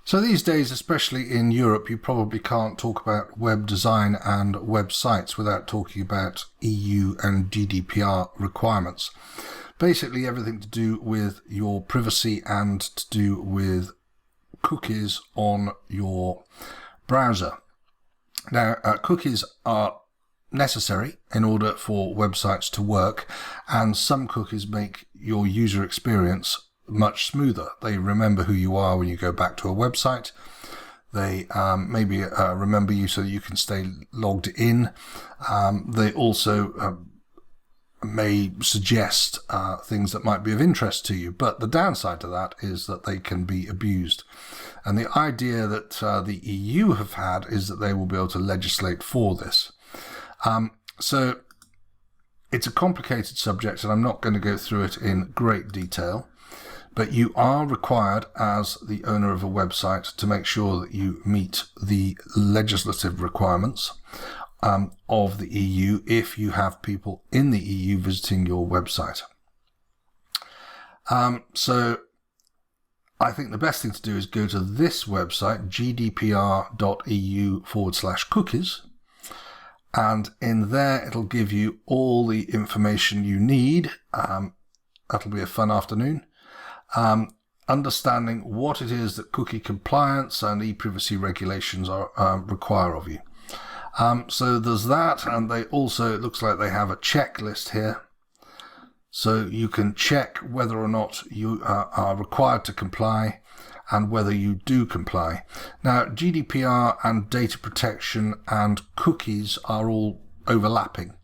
So these days, especially in Europe, you probably can't talk about web design and websites without talking about EU and GDPR requirements. Basically everything to do with your privacy and to do with cookies on your browser. Now, cookies are necessary in order for websites to work, and some cookies make your user experience much smoother. They remember who you are when you go back to a website. They maybe remember you so that you can stay logged in. They also may suggest things that might be of interest to you, but the downside to that is that they can be abused. And the idea that the EU have had is that they will be able to legislate for this. So it's a complicated subject, and I'm not going to go through it in great detail. But you are required as the owner of a website to make sure that you meet the legislative requirements of the EU if you have people in the EU visiting your website. So I think the best thing to do is go to this website, gdpr.eu/cookies. And in there, it'll give you all the information you need. That'll be a fun afternoon. Understanding what it is that cookie compliance and e-privacy regulations require of you. So there's that, and they also, it looks like they have a checklist here. So you can check whether or not you are required to comply and whether you do comply. Now, GDPR and data protection and cookies are all overlapping.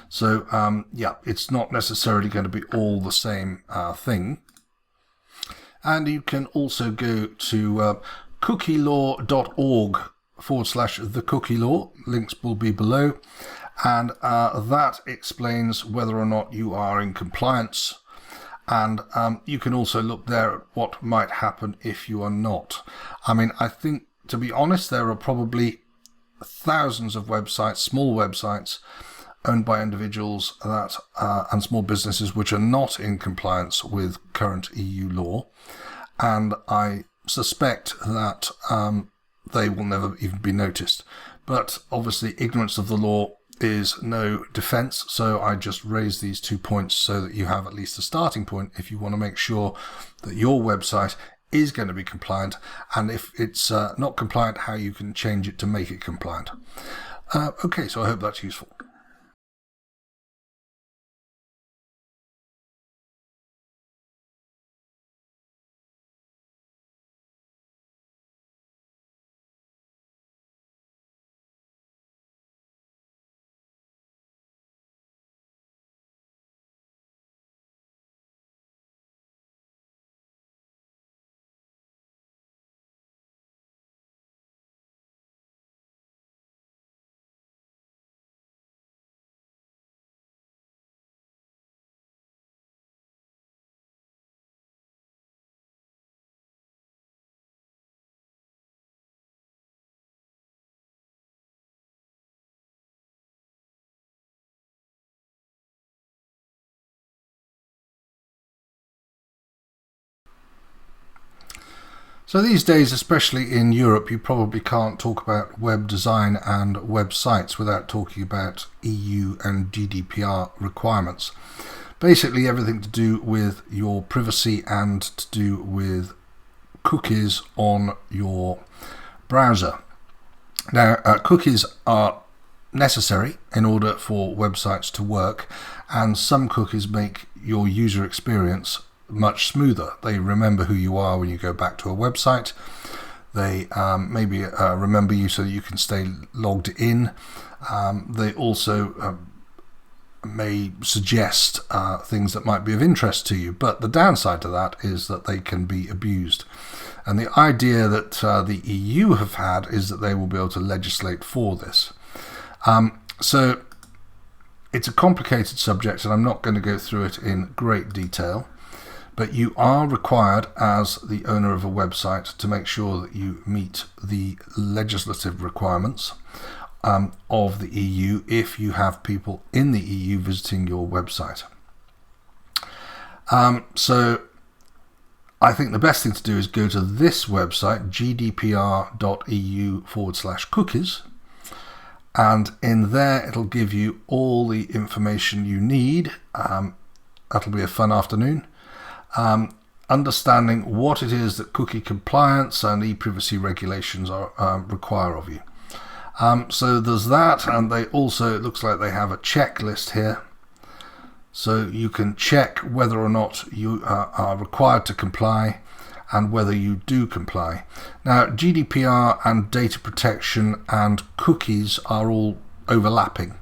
So, yeah, it's not necessarily going to be all the same thing. And you can also go to cookielaw.org/thecookielaw. Links will be below. And that explains whether or not you are in compliance. And you can also look there at what might happen if you are not. I mean, I think, to be honest, there are probably thousands of websites, small websites, owned by individuals that and small businesses which are not in compliance with current EU law, and I suspect that they will never even be noticed. But obviously ignorance of the law is no defense, so I just raise these 2 points so that you have at least a starting point if you want to make sure that your website is going to be compliant, and if it's not compliant, how you can change it to make it compliant. Okay, so I hope that's useful. So these days, especially in Europe, you probably can't talk about web design and websites without talking about EU and GDPR requirements. Basically everything to do with your privacy and to do with cookies on your browser. Now, cookies are necessary in order for websites to work, and some cookies make your user experience much smoother. They remember who you are when you go back to a website. They maybe remember you so that you can stay logged in. They also may suggest things that might be of interest to you, but the downside to that is that they can be abused. And the idea that the EU have had is that they will be able to legislate for this. So it's a complicated subject, and I'm not going to go through it in great detail. But you are required as the owner of a website to make sure that you meet the legislative requirements of the EU if you have people in the EU visiting your website. So I think the best thing to do is go to this website, gdpr.eu/cookies, and in there it'll give you all the information you need. That'll be a fun afternoon. Understanding what it is that cookie compliance and e-privacy regulations require of you. So there's that, and they also, it looks like they have a checklist here. So you can check whether or not you are required to comply and whether you do comply. Now, GDPR and data protection and cookies are all overlapping.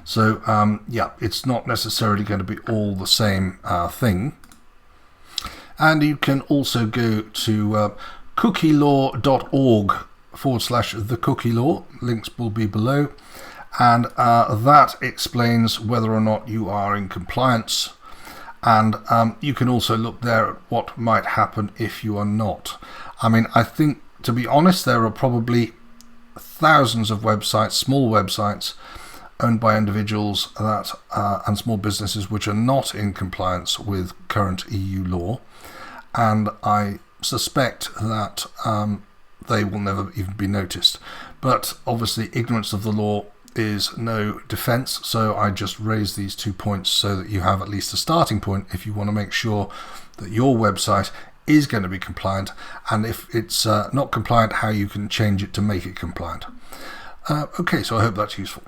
So yeah, it's not necessarily going to be all the same thing. And you can also go to cookielaw.org/thecookielaw. Links will be below. And that explains whether or not you are in compliance. And you can also look there at what might happen if you are not. I mean, I think, to be honest, there are probably thousands of websites, small websites, owned by individuals that and small businesses which are not in compliance with current EU law. And I suspect that they will never even be noticed. But obviously, ignorance of the law is no defense, so I just raise these 2 points so that you have at least a starting point if you want to make sure that your website is going to be compliant, and if it's not compliant, how you can change it to make it compliant. Okay, so I hope that's useful.